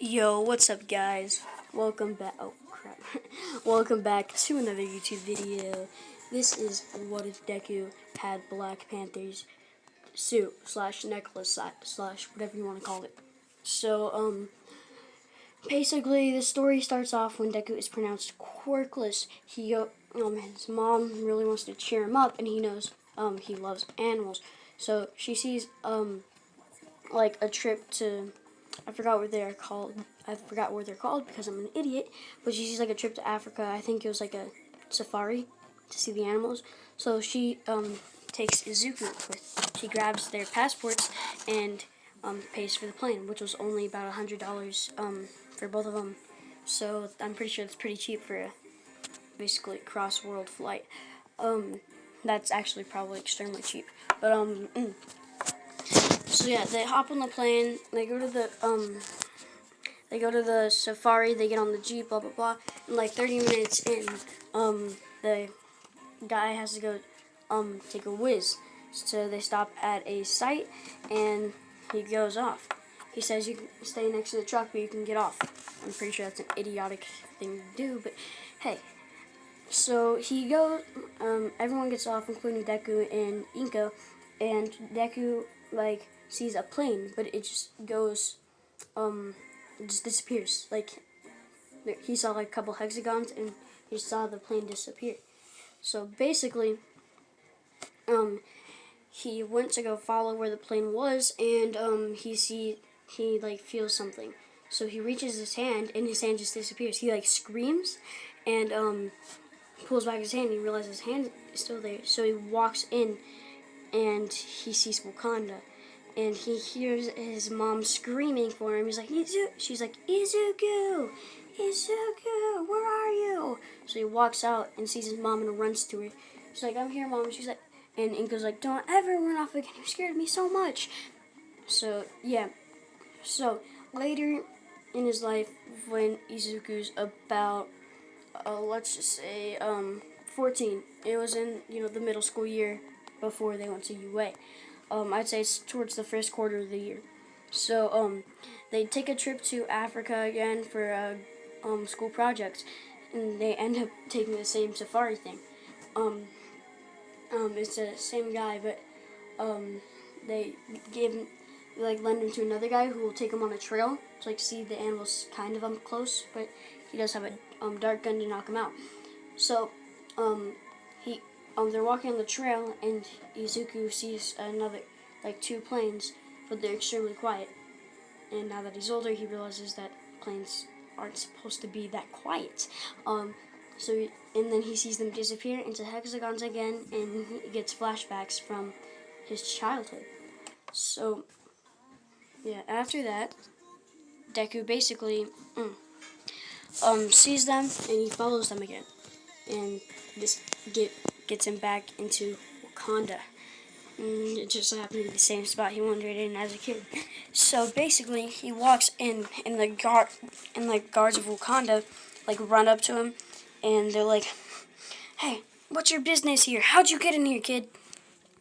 Yo, what's up, guys? Welcome back. Oh, crap. Welcome back to another YouTube video. This is what if Deku had Black Panther's suit slash necklace slash whatever you want to call it. So, basically, the story starts off when Deku is pronounced quirkless. His mom really wants to cheer him up, and he knows, he loves animals. So she sees, like a trip to, I forgot what they're called. I forgot what they're called because I'm an idiot. But she sees like a trip to Africa. I think it was like a safari to see the animals. So she takes Izuku with. She grabs their passports and pays for the plane, which was only about $100 for both of them. So I'm pretty sure it's pretty cheap for a basically cross-world flight. That's actually probably extremely cheap. But so yeah, they hop on the plane. They go to the safari. They get on the jeep. Blah blah blah. And like 30 minutes in, the guy has to go take a whiz. So they stop at a site, and he goes off. He says you can stay next to the truck, but you can get off. I'm pretty sure that's an idiotic thing to do, but hey. So he goes. Everyone gets off, including Deku and Inko, and Deku like sees a plane, but it just goes, it just disappears. Like he saw like a couple hexagons, and he saw the plane disappear. So basically, he went to go follow where the plane was, and he like feels something. So he reaches his hand, and his hand just disappears. He like screams, and pulls back his hand. And he realizes his hand is still there. So he walks in, and he sees Wakanda, and he hears his mom screaming for him. He's like, she's like, Izuku, Izuku, where are you? So he walks out and sees his mom and runs to her. She's like, I'm here, Mom. She's like, and Inko's like, don't ever run off again. You scared me so much. So yeah. So later in his life, when Izuku's about, let's just say, 14. It was in the middle school year before they went to UA. I'd say it's towards the first quarter of the year. So they take a trip to Africa again for school projects, and they end up taking the same safari thing. It's the same guy, but they lend him to another guy who will take him on a trail to like see the animals kind of up close, but he does have a dart gun to knock him out. So they're walking on the trail, and Izuku sees another, like two planes, but they're extremely quiet. And now that he's older, he realizes that planes aren't supposed to be that quiet. And then he sees them disappear into hexagons again, and he gets flashbacks from his childhood. So, yeah, after that, Deku basically sees them, and he follows them again. And this gets him back into Wakanda. And it just happened to be the same spot he wandered in as a kid. So basically, he walks in, and the guards of Wakanda like run up to him, and they're like, "Hey, what's your business here? How'd you get in here, kid?"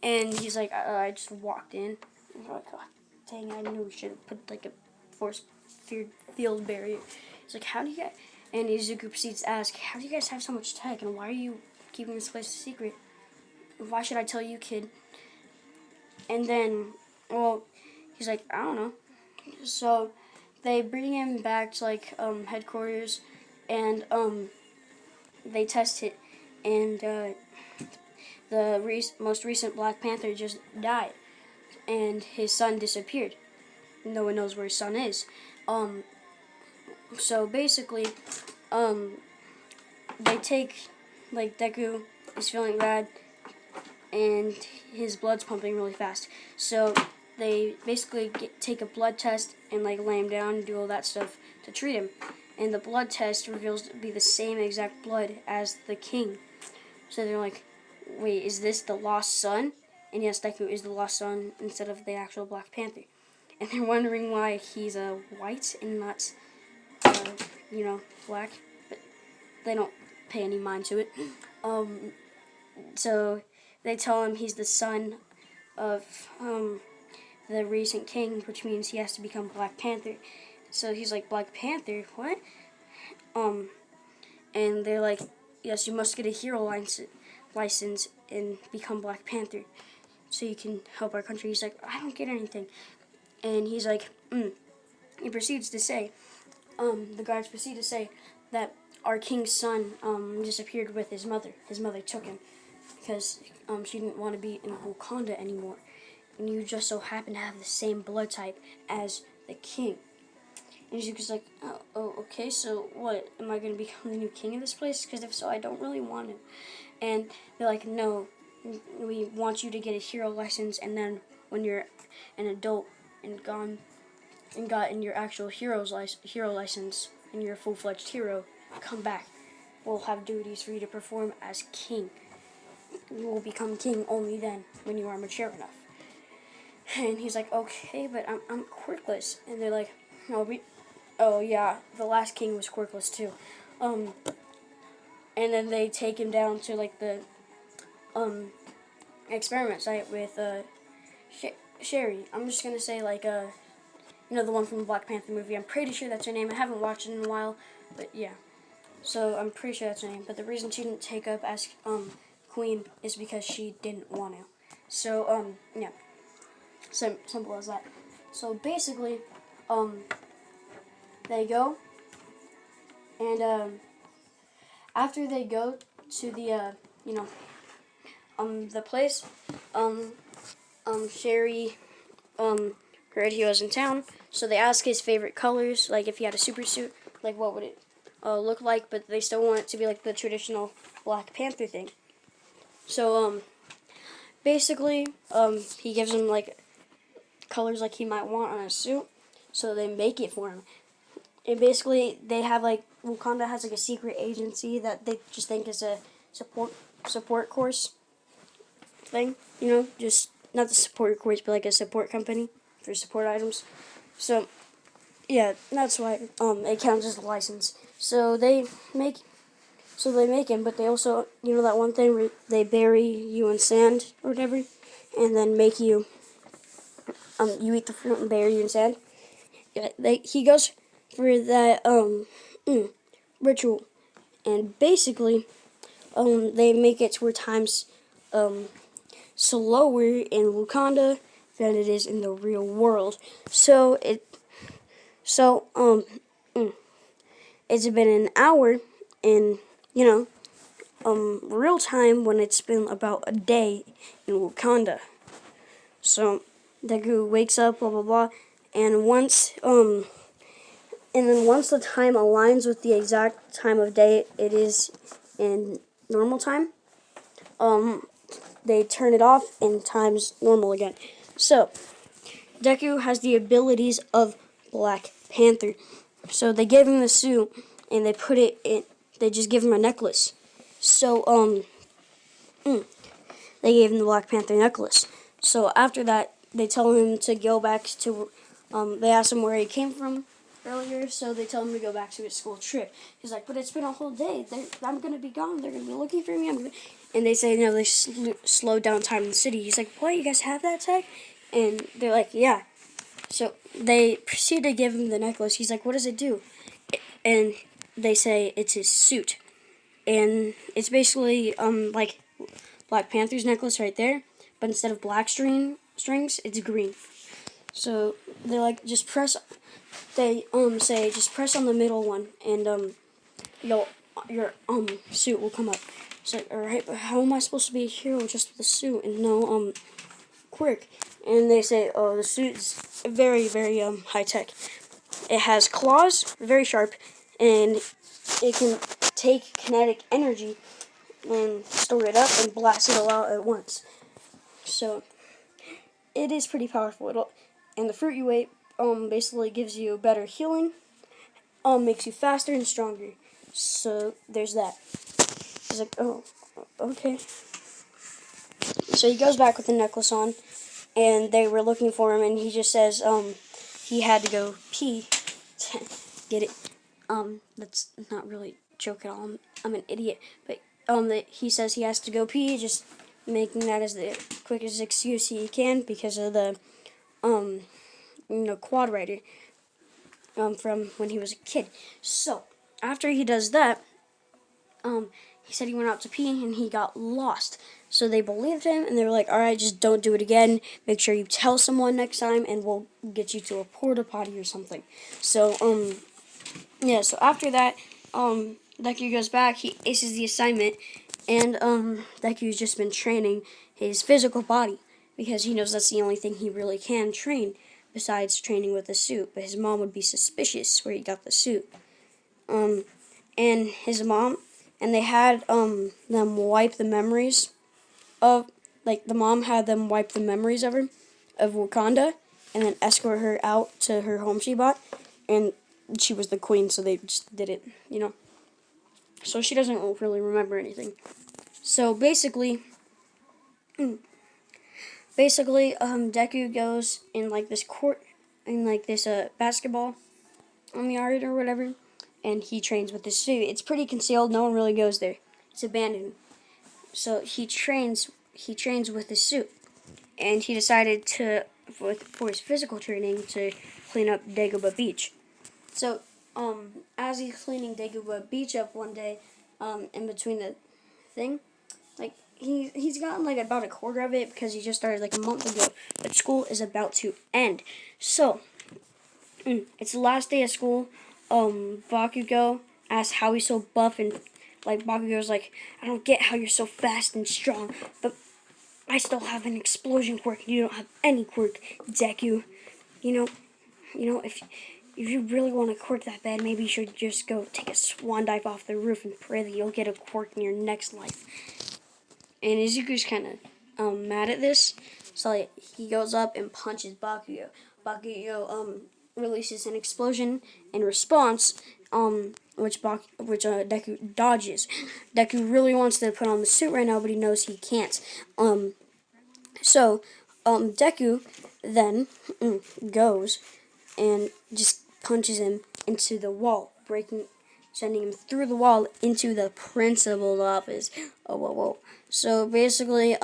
And he's like, "I just walked in." And they're like, "Oh, dang, I knew we should have put like a force field barrier." He's like, "How do you get?" And Izuku proceeds to ask, "How do you guys have so much tech, and why are you keeping this place a secret? Why should I tell you, kid?" And then, well, he's like, "I don't know." So they bring him back to like headquarters, and they test it, and the most recent Black Panther just died, and his son disappeared. No one knows where his son is. So basically, they take, like, Deku is feeling bad, and his blood's pumping really fast. So they basically take a blood test and like lay him down and do all that stuff to treat him. And the blood test reveals to be the same exact blood as the king. So they're like, wait, is this the lost son? And yes, Deku is the lost son instead of the actual Black Panther. And they're wondering why he's white and not, black. But they don't pay any mind to it. So they tell him he's the son of the recent king, which means he has to become Black Panther. so he's like, Black Panther, what? Um, and they're like, yes, you must get a hero license and become Black Panther, so you can help our country. He's like, I don't get anything, and he's like, He proceeds to say, the guards proceed to say that our king's son disappeared with his mother. His mother took him because she didn't want to be in Wakanda anymore, and you just so happen to have the same blood type as the king. And she's like, oh, okay, so what? Am I going to become the new king of this place? Because if so, I don't really want to. And they're like, no, we want you to get a hero license, and then when you're an adult and gotten your actual hero license, and you're a full-fledged hero, come back. We'll have duties for you to perform as king. You will become king only then, when you are mature enough. And he's like, okay, but I'm quirkless. And they're like, no, oh yeah, the last king was quirkless too. And then they take him down to like the experiment site with Sherry. I'm just gonna say like the one from the Black Panther movie. I'm pretty sure that's her name. I haven't watched it in a while, but yeah. So I'm pretty sure that's her name. But the reason she didn't take up as queen is because she didn't want to. So yeah, simple as that. So basically, they go, and after they go to the the place, Sherry heard he was in town, so they ask his favorite colors, like if he had a super suit, like what would it look like, but they still want it to be like the traditional Black Panther thing. So basically, he gives him like colors like he might want on a suit, so they make it for him. And basically, they have like Wakanda has like a secret agency that they just think is a support course thing. Just not the support course, but like a support company for support items. So yeah, that's why it counts as a license. So they make him, but they also that one thing where they bury you in sand or whatever, and then make you you eat the fruit and bury you in sand. Yeah, he goes for that ritual, and basically they make it to where time's slower in Wakanda than it is in the real world. So it's been an hour in real time when it's been about a day in Wakanda. So Deku wakes up, blah blah blah, and once the time aligns with the exact time of day it is in normal time, they turn it off and time's normal again. So Deku has the abilities of Black Panther. So they give him the suit and they put it in. They just give him a necklace. So they gave him the Black Panther necklace. So after that, they tell him to go back to. They asked him where he came from earlier, so they tell him to go back to his school trip. He's like, but it's been a whole day. I'm gonna be gone. They're gonna be looking for me. And they say, no, they slowed down time in the city. He's like, what? You guys have that tech? And they're like, yeah. So they proceed to give him the necklace. He's like, what does it do? And they say it's his suit. And it's basically like Black Panther's necklace right there, but instead of black strings, it's green. So they like just press. They say just press on the middle one, and your suit will come up. It's like, all right, but how am I supposed to be a hero just with a suit and no quirk? And they say, oh, the suit's very very high tech. It has claws, very sharp, and it can take kinetic energy and store it up and blast it all out at once. So it is pretty powerful. And the fruit you ate basically gives you better healing, makes you faster and stronger. So there's that. He's like, oh, okay. So he goes back with the necklace on, and they were looking for him, and he just says he had to go pee. Get it? That's not really a joke at all. I'm an idiot. But he says he has to go pee, just making that as the quickest excuse he can because of the quad rider. from when he was a kid. So after he does that, he said he went out to pee and he got lost. So they believed him and they were like, all right, just don't do it again. Make sure you tell someone next time and we'll get you to a porta potty or something. So, yeah, so after that, Deku goes back, he aces the assignment, and, Deku's just been training his physical body because he knows that's the only thing he really can train besides training with the suit. But his mom would be suspicious where he got the suit. And his mom, and they had them wipe the memories of, like, the mom had them wipe the memories of her, of Wakanda, and then escort her out to her home she bought, and she was the queen, so they just did it, So she doesn't really remember anything. So Deku goes in like this court, in like this basketball yard or whatever, and he trains with this suit. It's pretty concealed. No one really goes there. It's abandoned. So he trains with his suit, and he decided to for his physical training to clean up Dagobah Beach. So as he's cleaning Dagobah Beach up one day, in between the thing, like he's gotten like about a quarter of it because he just started like a month ago. But school is about to end, so it's the last day of school. Bakugo asks how he's so buff, and like Bakugo's like, I don't get how you're so fast and strong, but I still have an explosion quirk, and you don't have any quirk, Deku. You know, if you really want a quirk that bad, maybe you should just go take a swan dive off the roof and pray that you'll get a quirk in your next life. And Izuku's kind of mad at this, so like, he goes up and punches Bakugo. Bakugo releases an explosion in response, which Deku dodges. Deku really wants to put on the suit right now, but he knows he can't. So Deku then goes and just punches him into the wall, sending him through the wall into the principal's office. Oh, whoa, whoa. So basically,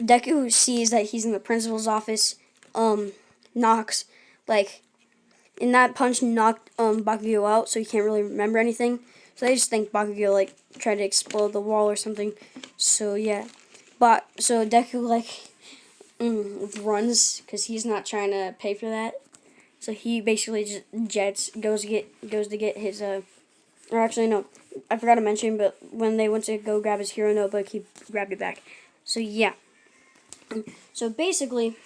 Deku sees that he's in the principal's office, knocks, like, and that punch knocked Bakugo out, so he can't really remember anything. So they just think Bakugo, like, tried to explode the wall or something. So, yeah. So Deku, like, runs, because he's not trying to pay for that. So he basically just goes to get his, or actually, no, I forgot to mention, but when they went to go grab his hero notebook, he grabbed it back. So, yeah. So basically,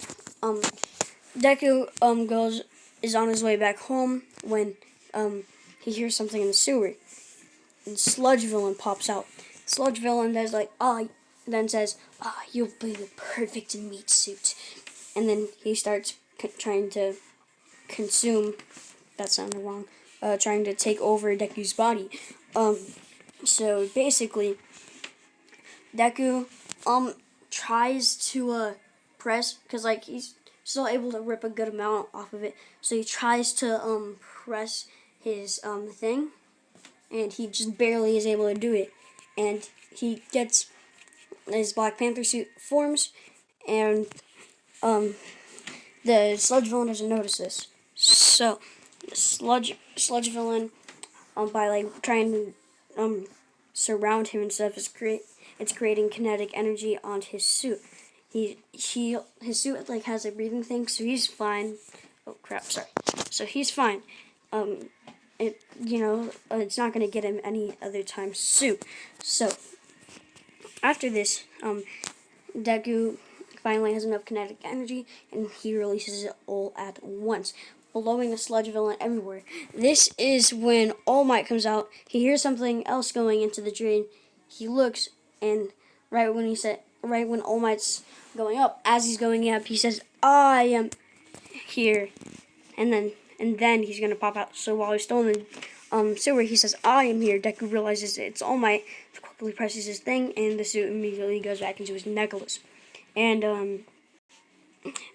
Deku is on his way back home when he hears something in the sewer, and Sludge Villain pops out. Sludge Villain does like says, you'll be the perfect meat suit, and then he starts trying to consume. That sounded wrong. Trying to take over Deku's body. So basically, Deku tries to press, because like he's still able to rip a good amount off of it. So he tries to press his thing, and he just barely is able to do it. And he gets his Black Panther suit forms, and the Sludge Villain doesn't notice this. So the Sludge Villain, by like trying to surround him and stuff, it's creating kinetic energy on his suit. His suit like has a breathing thing, so he's fine. Oh crap! Sorry. So he's fine. It's not gonna get him any other time soon. So after this, Deku finally has enough kinetic energy, and he releases it all at once, blowing the Sludge Villain everywhere. This is when All Might comes out. He hears something else going into the drain. He looks, and right when All Might's going up, as he's going up, he says, "I am here," and then he's gonna pop out. So while he's still in the sewer, he says, "I am here." Deku realizes it's All Might, quickly presses his thing, and the suit immediately goes back into his necklace. And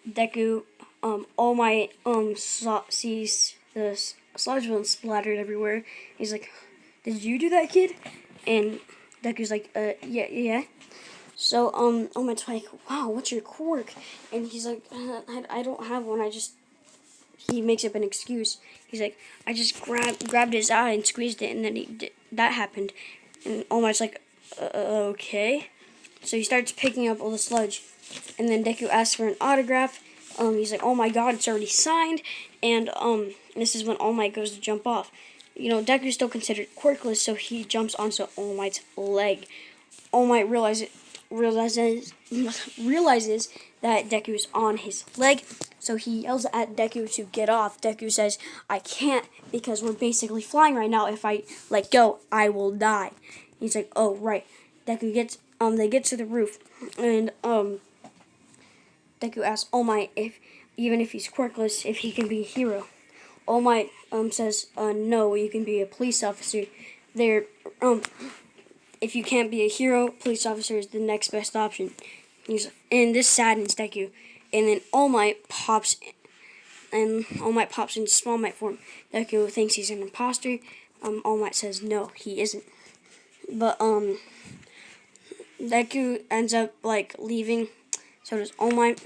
Deku, All Might sees the Sludge Villain splattered everywhere. He's like, "Did you do that, kid?" And Deku's like, yeah. So, All Might's like, "Wow, what's your quirk?" And he's like, I don't have one, he makes up an excuse. He's like, I just grabbed his eye and squeezed it, and then that happened. And All Might's like, okay. So he starts picking up all the sludge, and then Deku asks for an autograph. He's like, oh my god, it's already signed, and this is when All Might goes to jump off. Deku's still considered quirkless, so he jumps onto All Might's leg. All Might realizes that Deku's on his leg, so he yells at Deku to get off. Deku says, I can't, because we're basically flying right now. If I let go, I will die. He's like, oh, right. They get to the roof, and Deku asks All Might even if he's quirkless, if he can be a hero. All Might says, no, you can be a police officer. There, if you can't be a hero, police officer is the next best option. And this saddens Deku. And then All Might pops in Small Might form. Deku thinks he's an imposter. All Might says no, he isn't. But Deku ends up leaving. So does All Might.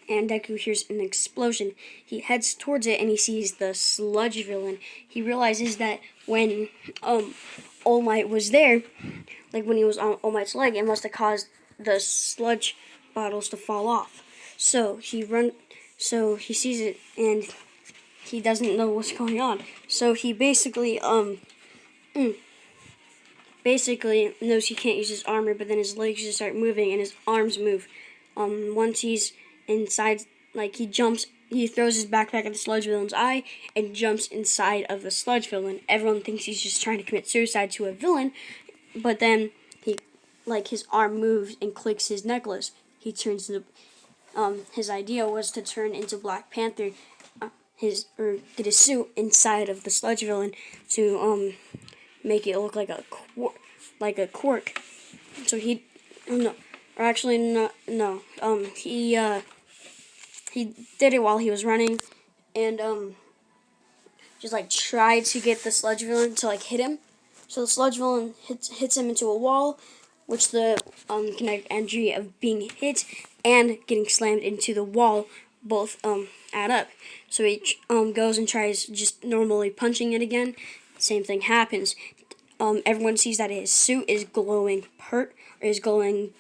And Deku hears an explosion. He heads towards it and he sees the sludge villain. He realizes that when All Might was there, when he was on All Might's leg, it must have caused the sludge bottles to fall off. So he sees it and he doesn't know what's going on. So he basically knows he can't use his armor, but then his legs just start moving and his arms move. Once he's inside, he throws his backpack at the sludge villain's eye and jumps inside of the sludge villain. Everyone thinks he's just trying to commit suicide to a villain, but then his arm moves and clicks his necklace. He turns into, his idea was to turn into Black Panther, get a suit inside of the sludge villain to make it look like a quirk. So he did it while he was running, and just tried to get the sludge villain to hit him. So the sludge villain hits him into a wall, which the kinetic energy of being hit and getting slammed into the wall both add up. So he goes and tries just normally punching it again. Same thing happens. Everyone sees that his suit is glowing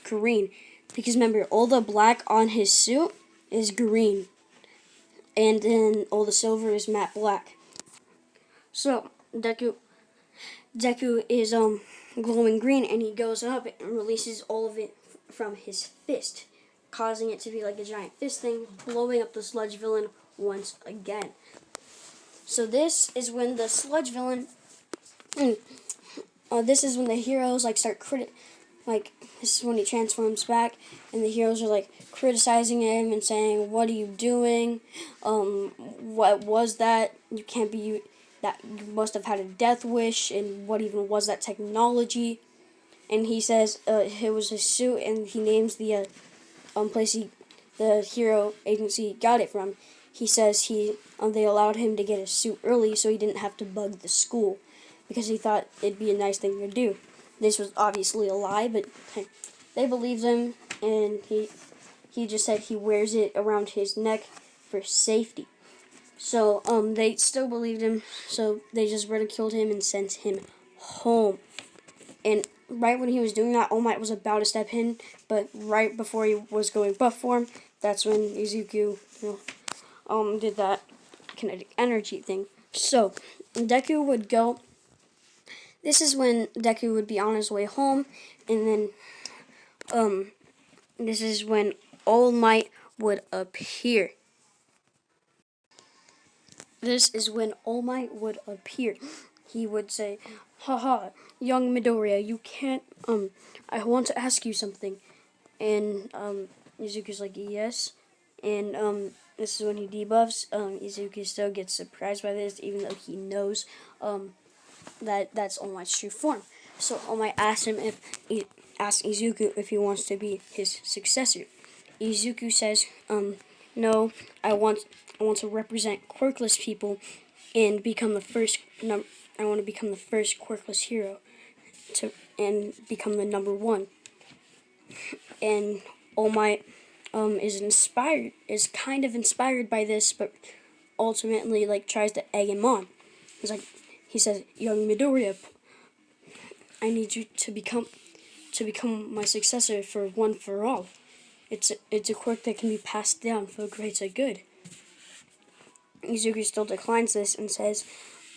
green, because remember, all the black on his suit is green, and then all the silver is matte black. So Deku is glowing green, and he goes up and releases all of it from his fist, causing it to be like a giant fist thing, blowing up the sludge villain once again. So this is when the sludge villain. This is when the heroes start this is when he transforms back, and the heroes are criticizing him and saying, "What are you doing? What was that? You can't be that. You must have had a death wish. And what even was that technology?" And he says it was his suit, and he names the place the hero agency got it from. He says they allowed him to get his suit early so he didn't have to bug the school, because he thought it'd be a nice thing to do. This was obviously a lie, but hey, they believed him, and he just said he wears it around his neck for safety. So they still believed him, so they just ridiculed him and sent him home. And right when he was doing that, All Might was about to step in, but right before he was going buff form, that's when Izuku did that kinetic energy thing. So Deku would go. This is when Deku would be on his way home, and then this is when All Might would appear. This is when All Might would appear. He would say, "Haha, young Midoriya, you can't, I want to ask you something." And Izuku's like, "Yes." And this is when he debuffs. Izuku still gets surprised by this, even though he knows that's All Might's true form. So All Might asks Izuku if he wants to be his successor. Izuku says, "No, I want to represent quirkless people and become the first. I want to become the first quirkless hero and become the number one." And All Might is kind of inspired by this, but ultimately like tries to egg him on. He says, "Young Midoriya, I need you to become my successor for all. It's a quirk that can be passed down for the greater good." Izuku still declines this and says,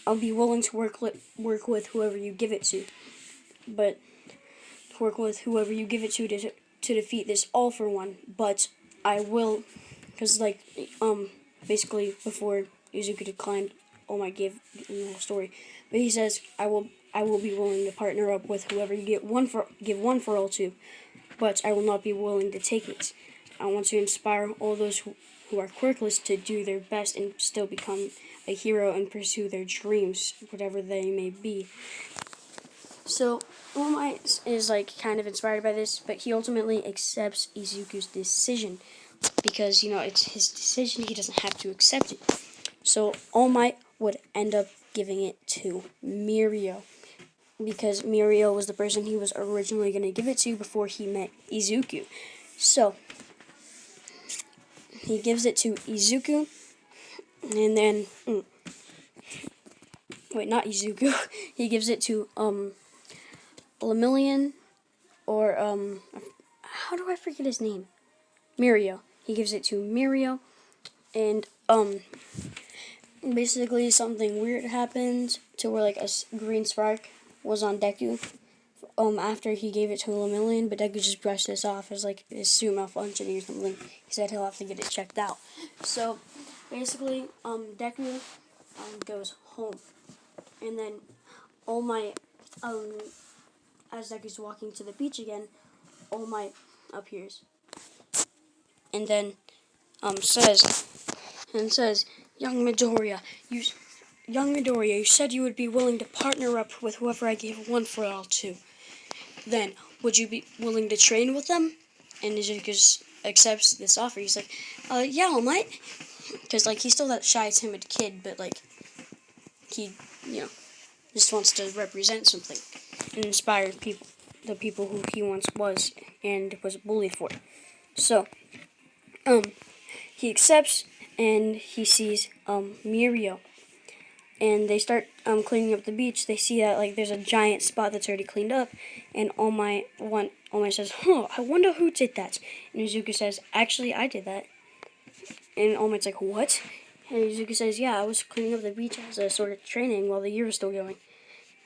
"I'll be willing to work with whoever you give it to, but work with whoever you give it to defeat this all for one. But I will," because basically before Izuku declined, All Might gave in the whole story, but he says, I will be willing to partner up with whoever you give one for all to, but I will not be willing to take it. I want to inspire all those who are quirkless to do their best and still become a hero and pursue their dreams, whatever they may be. So All Might is kind of inspired by this, but he ultimately accepts Izuku's decision because it's his decision. He doesn't have to accept it. So All Might would end up giving it to Mirio because Mirio was the person he was originally going to give it to before he met Izuku. So he gives it to Izuku, and then not Izuku. He gives it to Lemillion, or how do I forget his name? Mirio. He gives it to Mirio, and basically something weird happened to where a green spark was on Deku after he gave it to Lemillion, but Deku just brushed this off as his suit malfunctioning or something. He said he'll have to get it checked out. So basically Deku goes home, and then All Might, as Deku's walking to the beach again, All Might appears, and then says, Young Midoriya, you said you would be willing to partner up with whoever I gave one for all to. Then, would you be willing to train with them?" And Izuku accepts this offer. He's like, "Yeah, All Might," because he's still that shy, timid kid, but he just wants to represent something and inspire the people who he once was and was bullied for. So, he accepts, and he sees Mirio, and they start cleaning up the beach. They see that there's a giant spot that's already cleaned up, and All Might says, I wonder who did that. And Izuku says, "Actually, I did that." And All Might's like, "What?" And Izuku says, "Yeah, I was cleaning up the beach as a sort of training while the year was still going,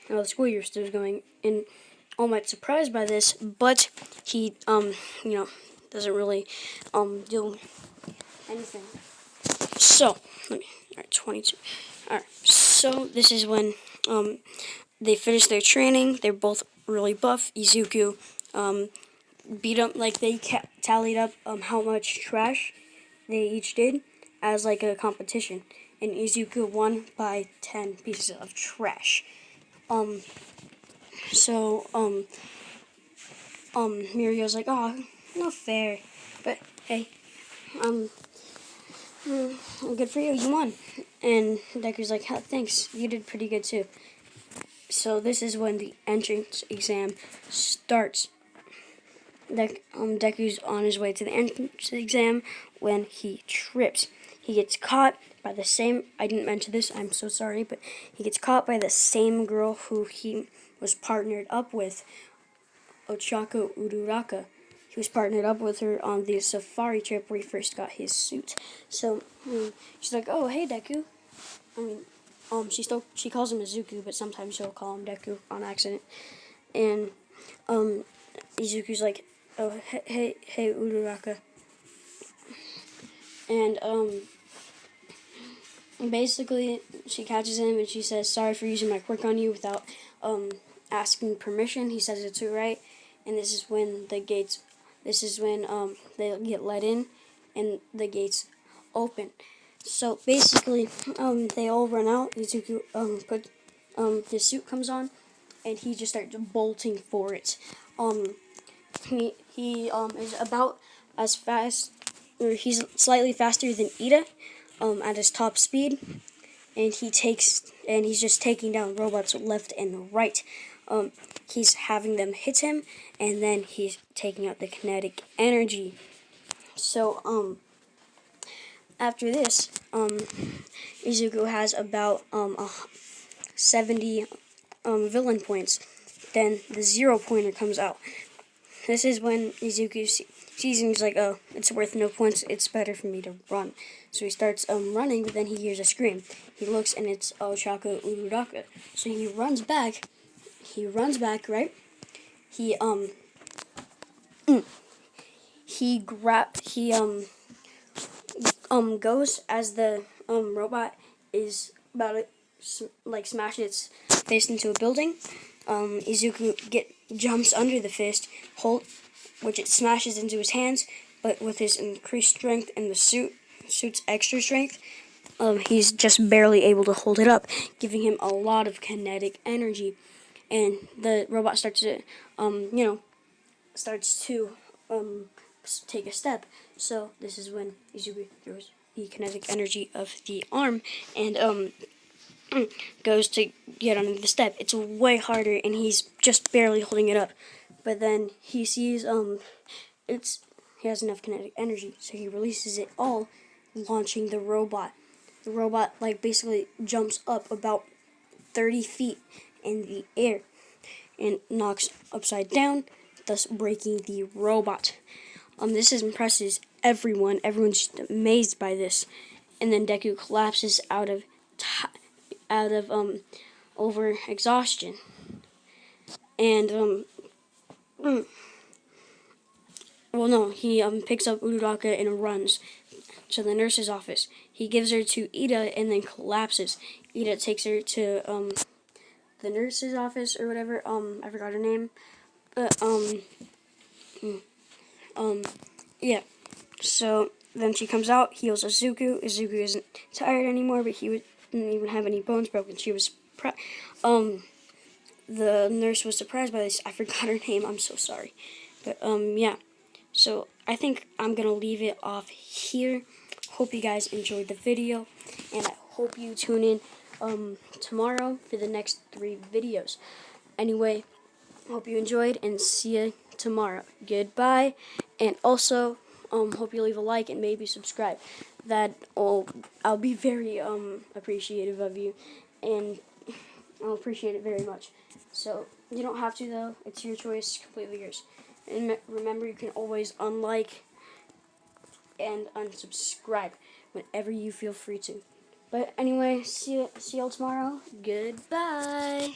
while the school year was still going." And All Might's surprised by this, but he doesn't really do anything. So, alright, 22. Alright, so this is when they finish their training. They're both really buff. Izuku beat up, they tallied up how much trash they each did as a competition. And Izuku won by 10 pieces of trash. So Mirio's like, "Oh, not fair. But hey, good for you. You won." And Deku's like, "Thanks. You did pretty good too." So this is when the entrance exam starts. Deku's on his way to the entrance exam when he trips. He gets caught by the same, I didn't mention this, I'm so sorry, but he gets caught by the same girl who he was partnered up with, Ochako Uraraka. He was partnered up with her on the safari trip where he first got his suit. So she's like, "Oh, hey, Deku." She calls him Izuku, but sometimes she'll call him Deku on accident. And Izuku's like, "Oh, hey, Uraraka." And basically she catches him and she says, "Sorry for using my quirk on you without asking permission." He says it's alright, and this is when they get let in and the gates open. So basically they all run out. Izuku his suit comes on, and he just starts bolting for it. He is about as fast, or he's slightly faster than Ida at his top speed, and he's just taking down robots left and right. He's having them hit him, and then he's taking out the kinetic energy. So after this, Izuku has about 70 villain points. Then the 0 pointer comes out. This is when Izuku sees and he's like, oh, it's worth no points. It's better for me to run. So he starts running, but then he hears a scream. He looks and it's Ochako Uraraka. So he runs back. Right? He goes as the robot is about to smash its fist into a building. Izuku jumps under the fist, which it smashes into his hands, but with his increased strength and the suit's extra strength, he's just barely able to hold it up, giving him a lot of kinetic energy. And the robot starts to, take a step. So this is when Izuku throws the kinetic energy of the arm and goes to get under the step. It's way harder, and he's just barely holding it up. But then he sees he has enough kinetic energy, so he releases it all, launching the robot. The robot basically jumps up about 30 feet in the air and knocks upside down, thus breaking the robot. This impresses everyone. Everyone's just amazed by this. And then Deku collapses out of over exhaustion. And he picks up Uraraka and runs to the nurse's office. He gives her to Ida and then collapses. Ida takes her to the nurse's office or whatever. I forgot her name. But yeah. So then she comes out, heals Izuku. Izuku isn't tired anymore, but didn't even have any bones broken. She was the nurse was surprised by this. I forgot her name. I'm so sorry. But yeah. So I think I'm gonna leave it off here. Hope you guys enjoyed the video, and I hope you tune in tomorrow for the next 3 videos. Anyway, hope you enjoyed, and see you tomorrow. Goodbye, and also hope you leave a like and maybe subscribe. I'll be very appreciative of you, and I'll appreciate it very much. So you don't have to though; it's your choice, completely yours. And remember, you can always unlike and unsubscribe whenever you feel free to. But anyway, see y'all tomorrow. Goodbye.